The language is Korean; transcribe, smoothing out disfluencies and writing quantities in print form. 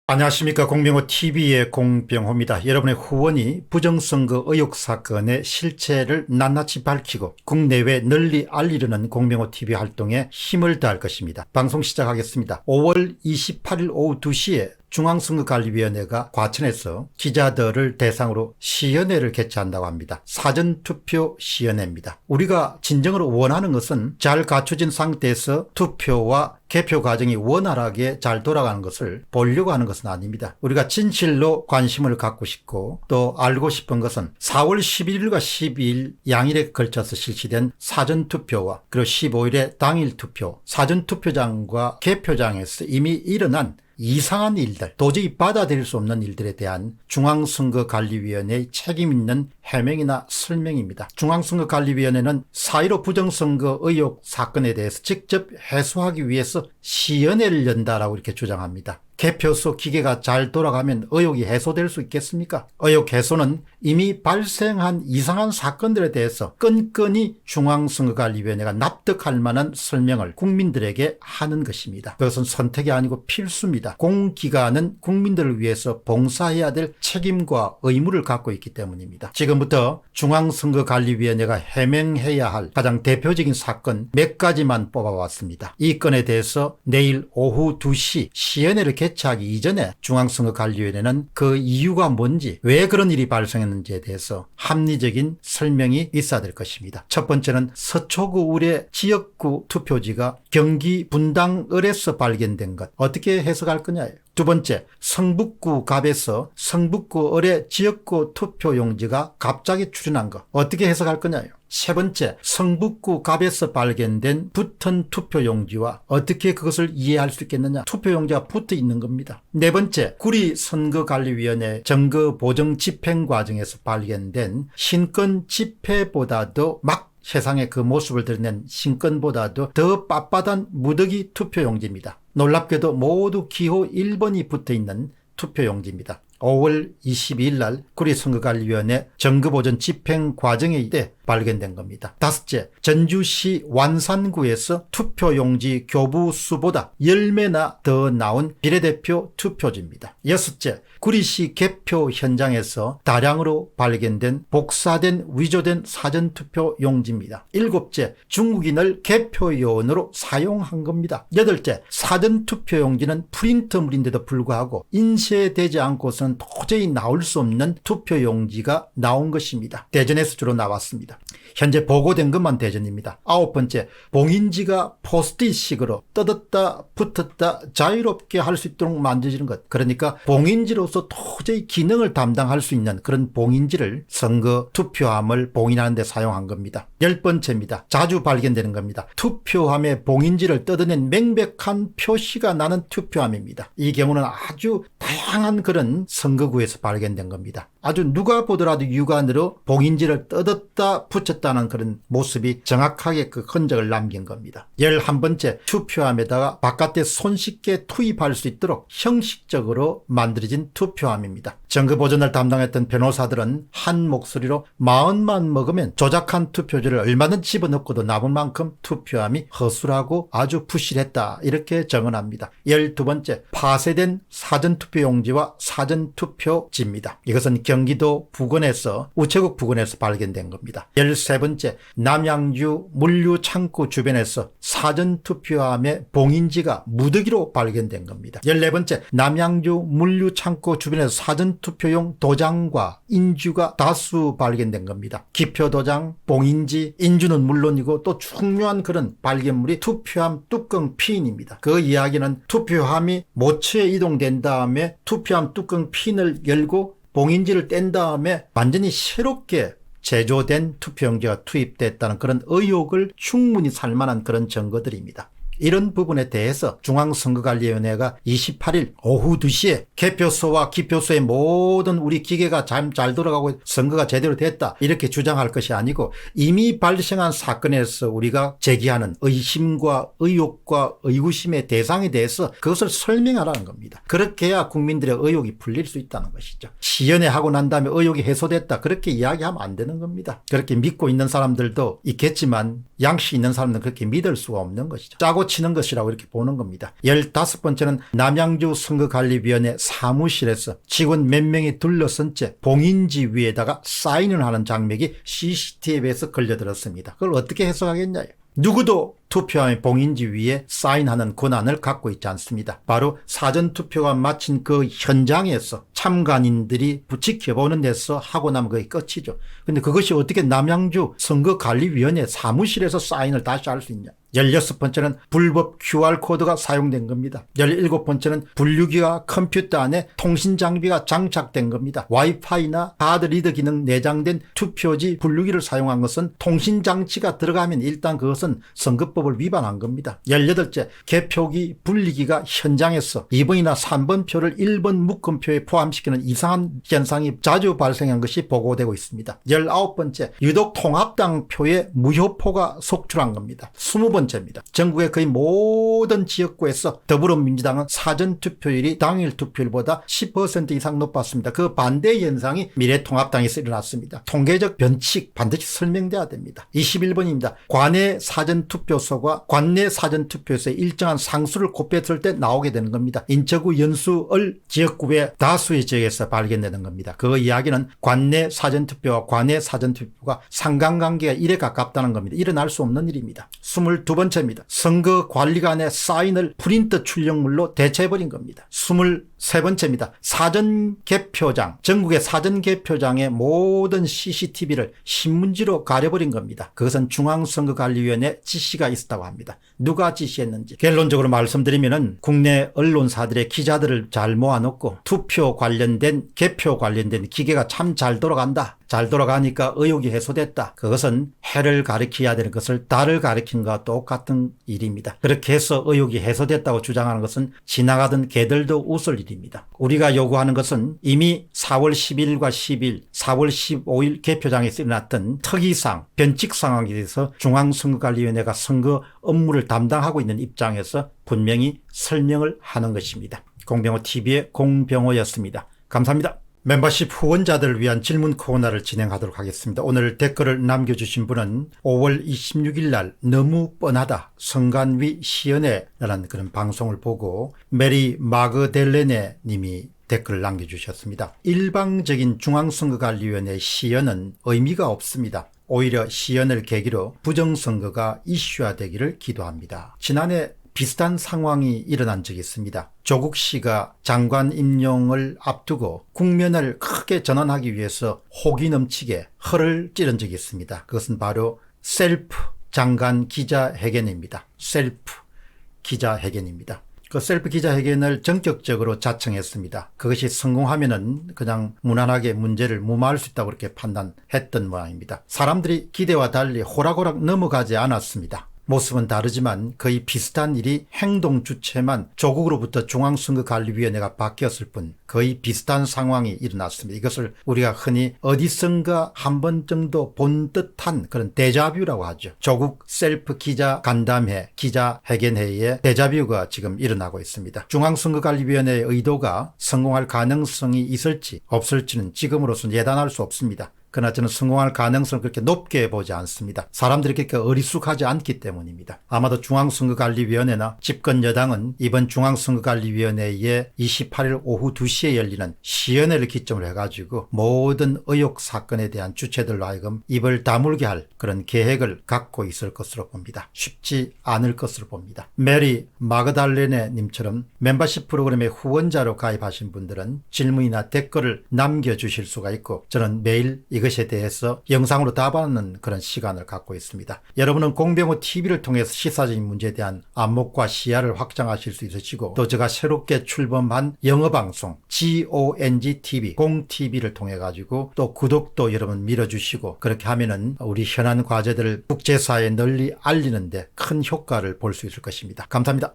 안녕하십니까. 공병호TV의 공병호입니다. 여러분의 후원이 부정선거 의혹 사건의 실체를 낱낱이 밝히고 국내외 널리 알리려는 공병호TV 활동에 힘을 다할 것입니다. 방송 시작하겠습니다. 5월 28일 오후 2시에 중앙선거관리위원회가 과천에서 기자들을 대상으로 시연회를 개최한다고 합니다. 사전투표 시연회입니다. 우리가 진정으로 원하는 것은 잘 갖춰진 상태에서 투표와 개표 과정이 원활하게 잘 돌아가는 것을 보려고 하는 것은 아닙니다. 우리가 진실로 관심을 갖고 싶고 또 알고 싶은 것은 4월 11일과 12일 양일에 걸쳐서 실시된 사전투표와 그리고 15일에 당일 투표, 사전투표장과 개표장에서 이미 일어난 이상한 일들, 도저히 받아들일 수 없는 일들에 대한 중앙선거관리위원회의 책임있는 해명이나 설명입니다. 중앙선거관리위원회는 4.15 부정선거 의혹 사건에 대해서 직접 해소하기 위해서 시연회를 연다라고 이렇게 주장합니다. 개표소 기계가 잘 돌아가면 의혹이 해소될 수 있겠습니까? 의혹 해소는 이미 발생한 이상한 사건들에 대해서 끈끈이 중앙선거관리위원회가 납득할 만한 설명을 국민들에게 하는 것입니다. 그것은 선택이 아니고 필수입니다. 공기관은 국민들을 위해서 봉사해야 될 책임과 의무를 갖고 있기 때문입니다. 지금부터 중앙선거관리위원회가 해명해야 할 가장 대표적인 사건 몇 가지만 뽑아왔습니다. 이 건에 대해서 내일 오후 2시 시연회를 개최하기 이전에 중앙선거관리위원회는 그 이유가 뭔지, 왜 그런 일이 발생했는지에 대해서 합리적인 설명이 있어야 될 것입니다. 첫 번째는 서초구 우뢰 지역구 투표지가 경기 분당을에서 발견된 것, 어떻게 해석할 거냐예요. 두 번째, 성북구 갑에서 성북구 을의 지역구 투표용지가 갑자기 출현한 것, 어떻게 해석할 거냐예요. 세 번째, 성북구 갑에서 발견된 붙은 투표용지와 어떻게 그것을 이해할 수 있겠느냐. 투표용지가 붙어 있는 겁니다. 네 번째, 구리선거관리위원회 정거보정 집행 과정에서 발견된 신권 집회보다도 세상에 그 모습을 드러낸 신권보다도 더 빳빳한 무더기 투표용지입니다. 놀랍게도 모두 기호 1번이 붙어있는 투표용지입니다. 5월 22일 날 구리선거관리위원회 정거보전 집행 과정에 때 발견된 겁니다. 다섯째, 전주시 완산구에서 투표용지 교부수보다 10배나 더 나온 비례대표 투표지입니다. 여섯째, 구리시 개표 현장에서 다량으로 발견된 복사된 위조된 사전투표 용지입니다. 일곱째, 중국인을 개표요원으로 사용한 겁니다. 여덟째, 사전투표 용지는 프린터물인데도 불구하고 인쇄되지 않고서는 도저히 나올 수 없는 투표 용지가 나온 것입니다. 대전에서 주로 나왔습니다. 현재 보고된 것만 대전입니다. 아홉 번째, 봉인지가 포스트잇식으로 뜯었다 붙었다 자유롭게 할 수 있도록 만들어지는 것. 그러니까 봉인지로서 도저히 기능을 담당할 수 있는 그런 봉인지를 선거 투표함을 봉인하는 데 사용한 겁니다. 열 번째입니다. 자주 발견되는 겁니다. 투표함에 봉인지를 뜯어낸 명백한 표시가 나는 투표함입니다. 이 경우는 아주 다양한 그런 선거구에서 발견된 겁니다. 아주 누가 보더라도 육안으로 봉인지를 뜯었다 붙였다는 그런 모습이 정확하게 그 흔적을 남긴 겁니다. 11번째, 투표함에다가 바깥에 손쉽게 투입할 수 있도록 형식적으로 만들어진 투표함입니다. 정거보전을 담당했던 변호사들은 한 목소리로 마음만 먹으면 조작한 투표지를 얼마든지 집어넣고도 남을 만큼 투표함이 허술하고 아주 부실했다, 이렇게 정언합니다. 12번째, 파쇄된 사전투표용지와 사전투표지입니다. 이것은 경기도 부근에서 우체국 부근에서 발견된 겁니다. 13번째, 남양주 물류창고 주변에서 사전투표함의 봉인지가 무더기로 발견된 겁니다. 14번째, 남양주 물류창고 주변에서 사전투표용 도장과 인주가 다수 발견된 겁니다. 기표도장, 봉인지, 인주는 물론이고 또 중요한 그런 발견물이 투표함 뚜껑 핀입니다. 그 이야기는 투표함이 모처에 이동된 다음에 투표함 뚜껑 핀을 열고 봉인지를 뗀 다음에 완전히 새롭게 제조된 투표용지가 투입됐다는 그런 의혹을 충분히 살만한 그런 증거들입니다. 이런 부분에 대해서 중앙선거관리위원회가 28일 오후 2시에 개표소와 기표소의 모든 우리 기계가 잘 돌아가고 선거가 제대로 됐다, 이렇게 주장할 것이 아니고 이미 발생한 사건에서 우리가 제기하는 의심과 의혹과 의구심의 대상에 대해서 그것을 설명하라는 겁니다. 그렇게 해야 국민들의 의혹이 풀릴 수 있다는 것이죠. 시연회 하고 난 다음에 의혹이 해소됐다, 그렇게 이야기하면 안 되는 겁니다. 그렇게 믿고 있는 사람들도 있겠지만 양식 있는 사람들은 그렇게 믿을 수가 없는 것이죠. 짜고 치는 것이라고 이렇게 보는 겁니다. 15번째는 남양주 선거관리위원회 사무실에서 직원 몇 명이 둘러선 채 봉인지 위에다가 사인을 하는 장면이 CCTV에서 걸려들었습니다. 그걸 어떻게 해석하겠냐요. 누구도 투표함의 봉인지 위에 사인하는 권한을 갖고 있지 않습니다. 바로 사전투표가 마친 그 현장에서 참관인들이 지켜보는 데서 하고 나면 그게 끝이죠. 근데 그것이 어떻게 남양주 선거관리위원회 사무실에서 사인을 다시 할 수 있냐. 16번째는 불법 QR코드가 사용된 겁니다. 17번째는 분류기와 컴퓨터 안에 통신장비가 장착된 겁니다. 와이파이나 카드 리더 기능 내장된 투표지 분류기를 사용한 것은 통신장치가 들어가면 일단 그것은 선거법을 위반한 겁니다. 18째, 개표기 분리기가 현장에서 2번이나 3번 표를 1번 묶음표에 포함시키는 이상한 현상이 자주 발생한 것이 보고되고 있습니다. 19번째, 유독 통합당 표에 무효표가 속출한 겁니다. 20번째입니다. 전국의 거의 모든 지역구에서 더불어민주당은 사전투표율이 당일 투표율보다 10% 이상 높았습니다. 그 반대 현상이 미래통합당에서 일어났습니다. 통계적 변칙 반드시 설명돼야 됩니다. 21번입니다. 관내 사전투표소가 관내 사전투표소에 일정한 상수를 곱했을 때 나오게 되는 겁니다. 인처구 연수을 지역구의 다수의 지역에서 발견되는 겁니다. 그 이야기는 관내 사전투표와 관내 사전투표가 상관관계가 1에 가깝다는 겁니다. 일어날 수 없는 일입니다. 22번째입니다. 선거관리관의 사인을 프린트 출력물로 대체해버린 겁니다. 23번째입니다. 사전개표장, 전국의 사전개표장의 모든 CCTV를 신문지로 가려버린 겁니다. 그것은 중앙선거관리위원회 지시가 있었다고 합니다. 누가 지시했는지 결론적으로 말씀드리면은 국내 언론사들의 기자들을 잘 모아놓고 투표 관련된 개표 관련된 기계가 참 잘 돌아간다. 잘 돌아가니까 의혹이 해소됐다. 그것은 해를 가리켜야 되는 것을 달을 가리킨 것과 똑같은 일입니다. 그렇게 해서 의혹이 해소됐다고 주장하는 것은 지나가던 개들도 웃을 일입니다. 우리가 요구하는 것은 이미 4월 10일과 10일, 4월 15일 개표장에서 일어났던 특이상, 변칙 상황에 대해서 중앙선거관리위원회가 선거 업무를 담당하고 있는 입장에서 분명히 설명을 하는 것입니다. 공병호TV의 공병호였습니다. 감사합니다. 멤버십 후원자들을 위한 질문 코너를 진행하도록 하겠습니다. 오늘 댓글을 남겨주신 분은 5월 26일 날 너무 뻔하다 성관위 시연회라는 그런 방송을 보고 메리 마그델레네 님이 댓글을 남겨주셨습니다. 일방적인 중앙선거관리위원회 시연은 의미가 없습니다. 오히려 시연을 계기로 부정선거가 이슈화되기를 기도합니다. 지난해 비슷한 상황이 일어난 적이 있습니다. 조국 씨가 장관 임용을 앞두고 국면을 크게 전환하기 위해서 호기 넘치게 허를 찌른 적이 있습니다. 그것은 바로 셀프 장관 기자회견입니다. 셀프 기자회견입니다. 그 셀프 기자회견을 전격적으로 자청했습니다. 그것이 성공하면은 그냥 무난하게 문제를 무마할 수 있다고 그렇게 판단했던 모양입니다. 사람들이 기대와 달리 호락호락 넘어가지 않았습니다. 모습은 다르지만 거의 비슷한 일이 행동 주체만 조국으로부터 중앙선거관리위원회가 바뀌었을 뿐 거의 비슷한 상황이 일어났습니다. 이것을 우리가 흔히 어디선가 한 번 정도 본 듯한 그런 데자뷰라고 하죠. 조국 셀프 기자 간담회, 기자회견회의 데자뷰가 지금 일어나고 있습니다. 중앙선거관리위원회의 의도가 성공할 가능성이 있을지 없을지는 지금으로서는 예단할 수 없습니다. 그러나 저는 성공할 가능성을 그렇게 높게 보지 않습니다. 사람들이 그렇게 어리숙하지 않기 때문입니다. 아마도 중앙선거관리위원회나 집권 여당은 이번 중앙선거관리위원회에 28일 오후 2시에 열리는 시연회를 기점으로 해가지고 모든 의혹 사건에 대한 주체들로 하여금 입을 다물게 할 그런 계획을 갖고 있을 것으로 봅니다. 쉽지 않을 것으로 봅니다. 메리 마그달레네 님처럼 멤버십 프로그램의 후원자로 가입하신 분들은 질문이나 댓글을 남겨주실 수가 있고 저는 매일 이것에 대해서 영상으로 답하는 그런 시간을 갖고 있습니다. 여러분은 공병호TV를 통해서 시사적인 문제에 대한 안목과 시야를 확장하실 수 있으시고 또 제가 새롭게 출범한 영어방송 GONGTV 공TV를 통해 가지고 또 구독도 여러분 밀어주시고 그렇게 하면은 우리 현안 과제들을 국제사회에 널리 알리는 데 큰 효과를 볼 수 있을 것입니다. 감사합니다.